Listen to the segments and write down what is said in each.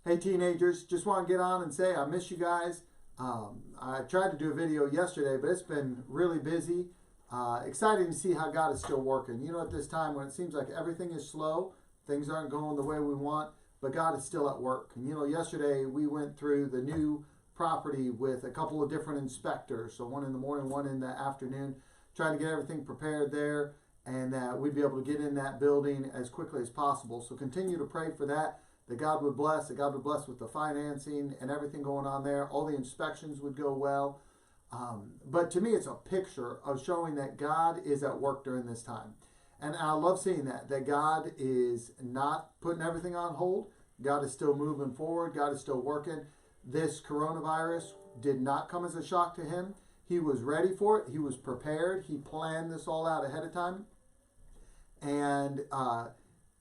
Hey teenagers, just want to get on and say I miss you guys. I tried to do a video yesterday, but it's been really busy. Exciting to see how God is still working. You know, at this time when it seems like everything is slow, things aren't going the way we want, but God is still at work. And you know, yesterday we went through the new property with a couple of different inspectors. So one in the morning, one in the afternoon, trying to get everything prepared there, and that we'd be able to get in that building as quickly as possible. So continue to pray for that God would bless, that God would bless with the financing and everything going on there. All the inspections would go well. But to me, it's a picture of showing that God is at work during this time. And I love seeing that God is not putting everything on hold. God is still moving forward. God is still working. This coronavirus did not come as a shock to him. He was ready for it. He was prepared. He planned this all out ahead of time. And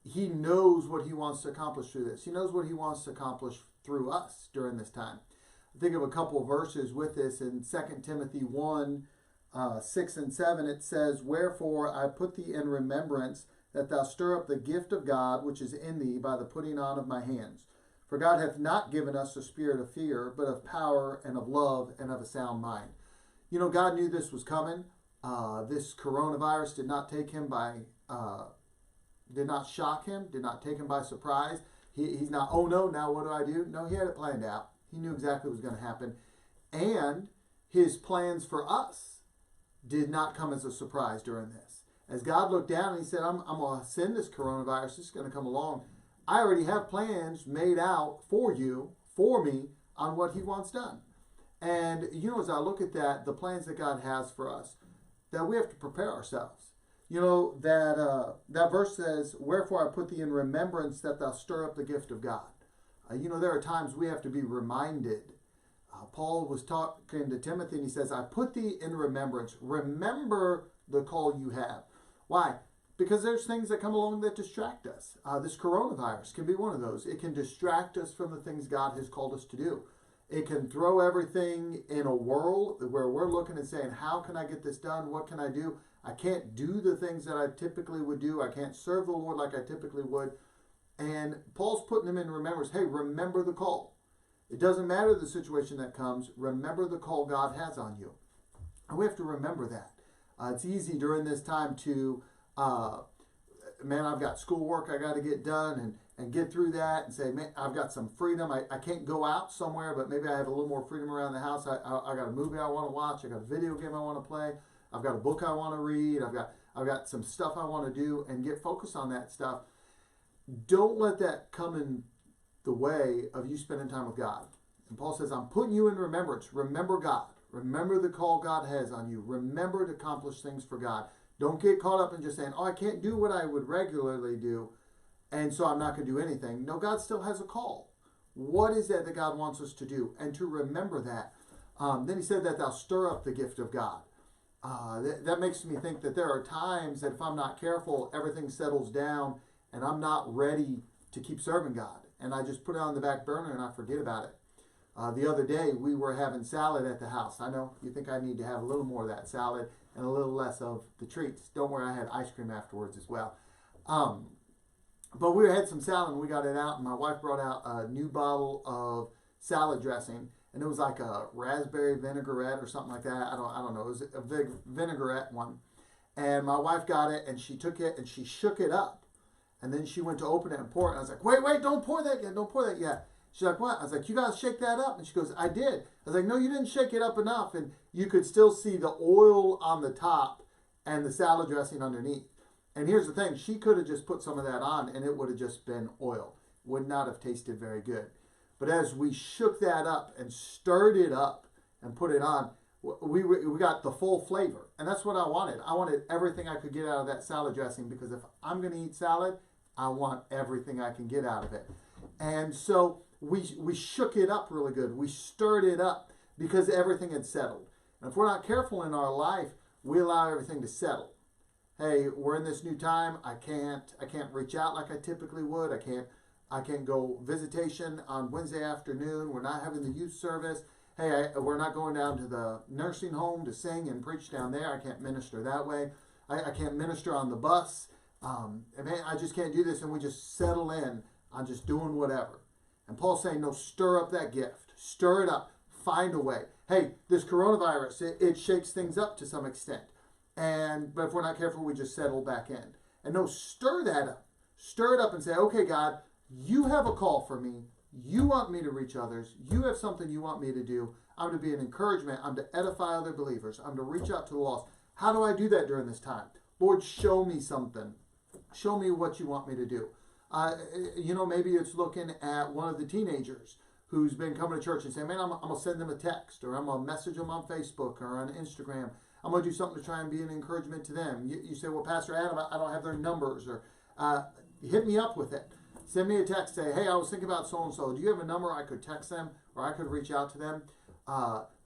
he knows what he wants to accomplish through this. He knows what he wants to accomplish through us during this time. I think of a couple of verses with this in 2 Timothy 1, 6 and 7. It says, "Wherefore I put thee in remembrance that thou stir up the gift of God which is in thee by the putting on of my hands. For God hath not given us a spirit of fear, but of power and of love and of a sound mind." You know, God knew this was coming. This coronavirus did not take him by did not shock him, did not take him by surprise. He's not, oh no, now what do I do? No, he had it planned out. He knew exactly what was going to happen. And his plans for us did not come as a surprise during this. As God looked down and he said, I'm going to send this coronavirus. This is going to come along. I already have plans made out for you, for me, on what he wants done. And, you know, as I look at that, the plans that God has for us, that we have to prepare ourselves. You know, that verse says, "Wherefore I put thee in remembrance that thou stir up the gift of God." You know, there are times we have to be reminded. Paul was talking to Timothy and he says, "I put thee in remembrance." Remember the call you have. Why? Because there's things that come along that distract us. This coronavirus can be one of those. It can distract us from the things God has called us to do. It can throw everything in a whirl where we're looking and saying, how can I get this done? What can I do? I can't do the things that I typically would do. I can't serve the Lord like I typically would. And Paul's putting them in remembrance. Hey, remember the call. It doesn't matter the situation that comes. Remember the call God has on you. And we have to remember that. It's easy during this time to, man, I've got schoolwork I got to get done and get through that and say, man, I've got some freedom. I can't go out somewhere, but maybe I have a little more freedom around the house. I got a movie I want to watch. I got a video game I want to play. I've got a book I want to read. I've got some stuff I want to do, and get focused on that stuff. Don't let that come in the way of you spending time with God. And Paul says, I'm putting you in remembrance. Remember God. Remember the call God has on you. Remember to accomplish things for God. Don't get caught up in just saying, oh, I can't do what I would regularly do, and so I'm not going to do anything. No, God still has a call. What is that God wants us to do? And to remember that. Then he said that thou stir up the gift of God. That makes me think that there are times that if I'm not careful, everything settles down and I'm not ready to keep serving God. And I just put it on the back burner and I forget about it. The other day, we were having salad at the house. I know you think I need to have a little more of that salad and a little less of the treats. Don't worry, I had ice cream afterwards as well. But we had some salad and we got it out, and my wife brought out a new bottle of salad dressing. And it was like a raspberry vinaigrette or something like that. I don't know. It was a vinaigrette one. And my wife got it and she took it and she shook it up. And then she went to open it and pour it. And I was like, wait, don't pour that yet. Don't pour that yet. She's like, what? I was like, you got to shake that up. And she goes, I did. I was like, no, you didn't shake it up enough. And you could still see the oil on the top and the salad dressing underneath. And here's the thing. She could have just put some of that on and it would have just been oil. Would not have tasted very good. But as we shook that up and stirred it up and put it on, we got the full flavor. And that's what I wanted. I wanted everything I could get out of that salad dressing, because if I'm going to eat salad, I want everything I can get out of it. And so we shook it up really good. We stirred it up because everything had settled. And if we're not careful in our life, we allow everything to settle. Hey, we're in this new time. I can't reach out like I typically would. I can't go visitation on Wednesday afternoon. We're not having the youth service. Hey, we're not going down to the nursing home to sing and preach down there. I can't minister that way. I can't minister on the bus. I just can't do this. And we just settle in on just doing whatever. And Paul's saying, no, stir up that gift. Stir it up. Find a way. Hey, this coronavirus, it shakes things up to some extent. But if we're not careful, we just settle back in. And no, stir that up. Stir it up and say, okay, God, you have a call for me. You want me to reach others. You have something you want me to do. I'm to be an encouragement. I'm to edify other believers. I'm to reach out to the lost. How do I do that during this time? Lord, show me something. Show me what you want me to do. Maybe it's looking at one of the teenagers who's been coming to church and saying, man, I'm going to send them a text, or I'm going to message them on Facebook or on Instagram. I'm going to do something to try and be an encouragement to them. You say, well, Pastor Adam, I don't have their numbers, or hit me up with it. Send me a text, say, hey, I was thinking about so-and-so. Do you have a number I could text them, or I could reach out to them?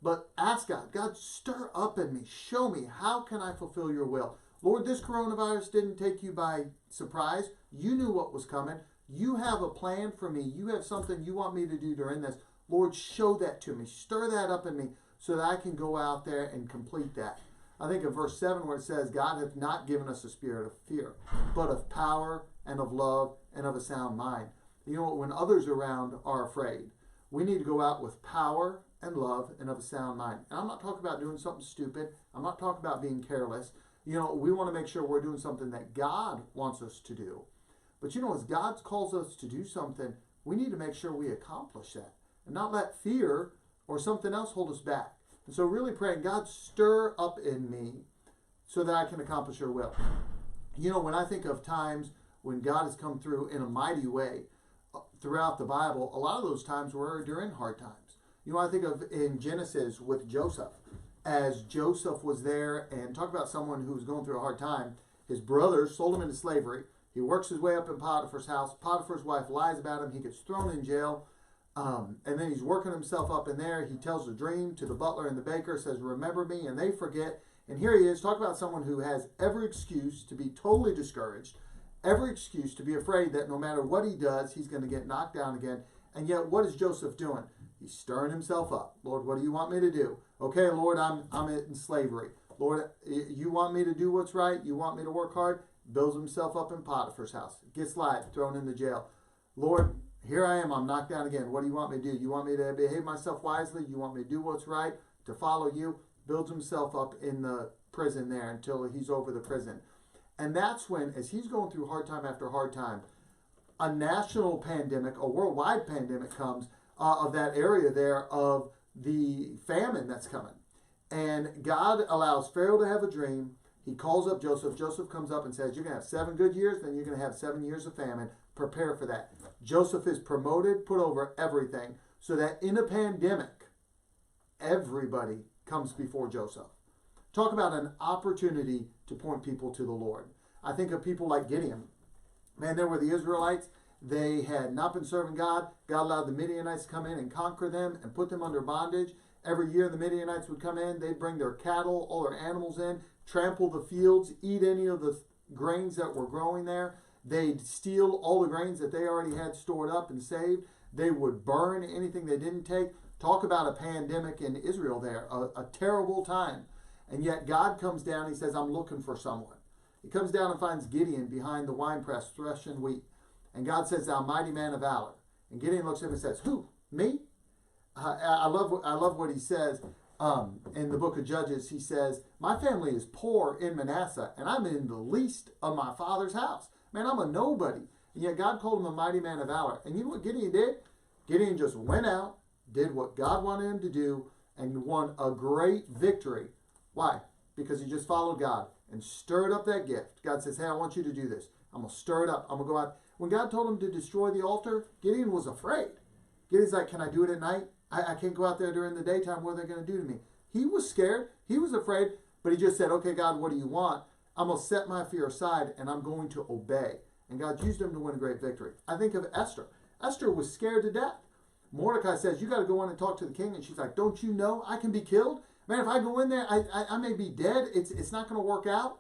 But ask God, God, stir up in me. Show me, how can I fulfill your will? Lord, this coronavirus didn't take you by surprise. You knew what was coming. You have a plan for me. You have something you want me to do during this. Lord, show that to me. Stir that up in me so that I can go out there and complete that. I think of verse 7 where it says, God hath not given us a spirit of fear, but of power and of love and of a sound mind. You know what? When others around are afraid, we need to go out with power and love and of a sound mind. And I'm not talking about doing something stupid. I'm not talking about being careless. We want to make sure we're doing something that God wants us to do. But as God calls us to do something, we need to make sure we accomplish that and not let fear or something else hold us back. And so really praying, God, stir up in me so that I can accomplish your will. When I think of times when God has come through in a mighty way throughout the Bible, a lot of those times were during hard times. I think of in Genesis with Joseph, as Joseph was there, and talk about someone who was going through a hard time. His brothers sold him into slavery. He works his way up in Potiphar's house. Potiphar's wife lies about him. He gets thrown in jail. And then he's working himself up in there. He tells a dream to the butler and the baker, says, remember me, and they forget. And here he is, talk about someone who has every excuse to be totally discouraged, every excuse to be afraid that no matter what he does, he's going to get knocked down again. And yet, what is Joseph doing? He's stirring himself up. Lord, what do you want me to do? Okay, Lord, I'm in slavery. Lord, you want me to do what's right? You want me to work hard? Builds himself up in Potiphar's house. Gets lied, thrown into jail. Lord, here I am. I'm knocked down again. What do you want me to do? You want me to behave myself wisely? You want me to do what's right? To follow you? Builds himself up in the prison there until he's over the prison. And that's when, as he's going through hard time after hard time, a national pandemic, a worldwide pandemic comes of that area there of the famine that's coming. And God allows Pharaoh to have a dream. He calls up Joseph. Joseph comes up and says, you're going to have 7 good years, then you're going to have 7 years of famine. Prepare for that. Joseph is promoted, put over everything, so that in a pandemic, everybody comes before Joseph. Talk about an opportunity to point people to the Lord. I think of people like Gideon. Man, there were the Israelites. They had not been serving God. God allowed the Midianites to come in and conquer them and put them under bondage. Every year the Midianites would come in. They'd bring their cattle, all their animals in, trample the fields, eat any of the grains that were growing there. They'd steal all the grains that they already had stored up and saved. They would burn anything they didn't take. Talk about a pandemic in Israel there, a terrible time. And yet God comes down, he says, I'm looking for someone. He comes down and finds Gideon behind the winepress threshing wheat. And God says, thou mighty man of valor. And Gideon looks at him and says, who? Me? I love what he says in the book of Judges. He says, my family is poor in Manasseh, and I'm in the least of my father's house. Man, I'm a nobody. And yet God called him a mighty man of valor. And you know what Gideon did? Gideon just went out, did what God wanted him to do, and won a great victory. Why? Because he just followed God and stirred up that gift. God says, hey, I want you to do this. I'm going to stir it up. I'm going to go out. When God told him to destroy the altar, Gideon was afraid. Gideon's like, can I do it at night? I can't go out there during the daytime. What are they going to do to me? He was scared. He was afraid. But he just said, okay, God, what do you want? I'm going to set my fear aside, and I'm going to obey. And God used him to win a great victory. I think of Esther. Esther was scared to death. Mordecai says, you got to go in and talk to the king. And she's like, don't you know I can be killed? Man, if I go in there, I may be dead. It's not going to work out.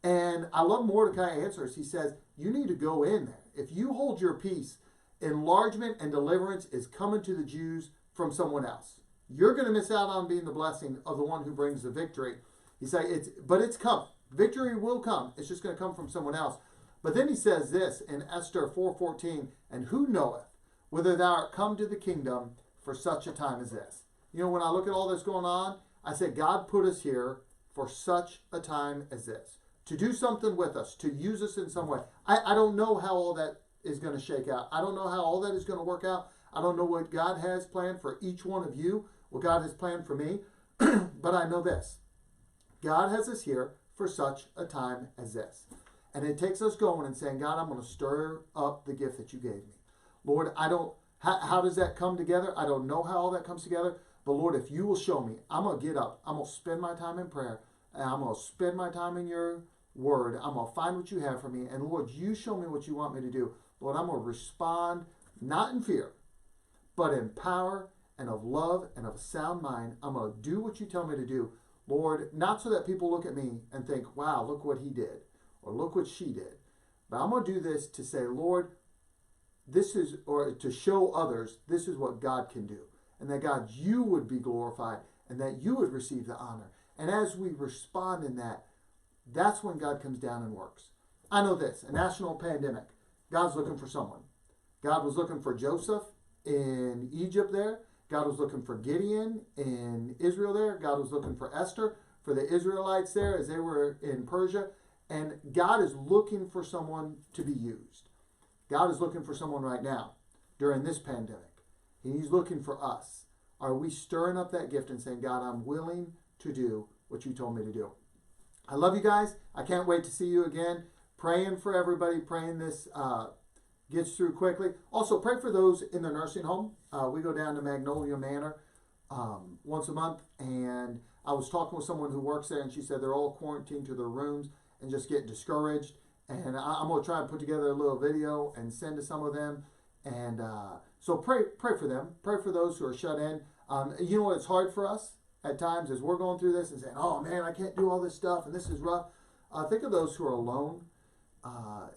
And I love Mordecai answers. He says, you need to go in there. If you hold your peace, enlargement and deliverance is coming to the Jews from someone else. You're going to miss out on being the blessing of the one who brings the victory. He said, but it's coming. Victory will come. It's just going to come from someone else. But then he says this in Esther 4:14, and who knoweth whither thou art come to the kingdom for such a time as this. You know, when I look at all this going on, I say, God put us here for such a time as this, to do something with us, to use us in some way. I don't know how all that is going to shake out. I don't know how all that is going to work out. I don't know what God has planned for each one of you, what God has planned for me, but I know this. God has us here for such a time as this. And it takes us going and saying, God, I'm going to stir up the gift that you gave me. Lord, how does that come together? I don't know how all that comes together. But Lord, if you will show me, I'm going to get up. I'm going to spend my time in prayer. And I'm going to spend my time in your word. I'm going to find what you have for me. And Lord, you show me what you want me to do. Lord, I'm going to respond, not in fear, but in power and of love and of a sound mind. I'm going to do what you tell me to do. Lord, not so that people look at me and think, wow, look what he did, or look what she did. But I'm going to do this to say, Lord, this is, or to show others, this is what God can do. And that, God, you would be glorified and that you would receive the honor. And as we respond in that, that's when God comes down and works. I know this, a national pandemic. God's looking for someone. God was looking for Joseph in Egypt there. God was looking for Gideon in Israel there. God was looking for Esther, for the Israelites there as they were in Persia. And God is looking for someone to be used. God is looking for someone right now during this pandemic. He's looking for us. Are we stirring up that gift and saying, God, I'm willing to do what you told me to do? I love you guys. I can't wait to see you again. Praying for everybody, praying this gets through quickly. Also, pray for those in the nursing home. We go down to Magnolia Manor once a month, and I was talking with someone who works there, and she said they're all quarantined to their rooms and just get discouraged. And I'm going to try and put together a little video and send to some of them. And so pray for them. Pray for those who are shut in. You know what? It's hard for us at times as we're going through this and saying, oh, man, I can't do all this stuff, and this is rough. Think of those who are alone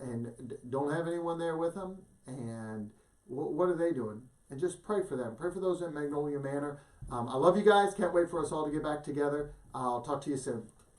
and don't have anyone there with them. And what are they doing? And just pray for them. Pray for those in Magnolia Manor. I love you guys. Can't wait for us all to get back together. I'll talk to you soon.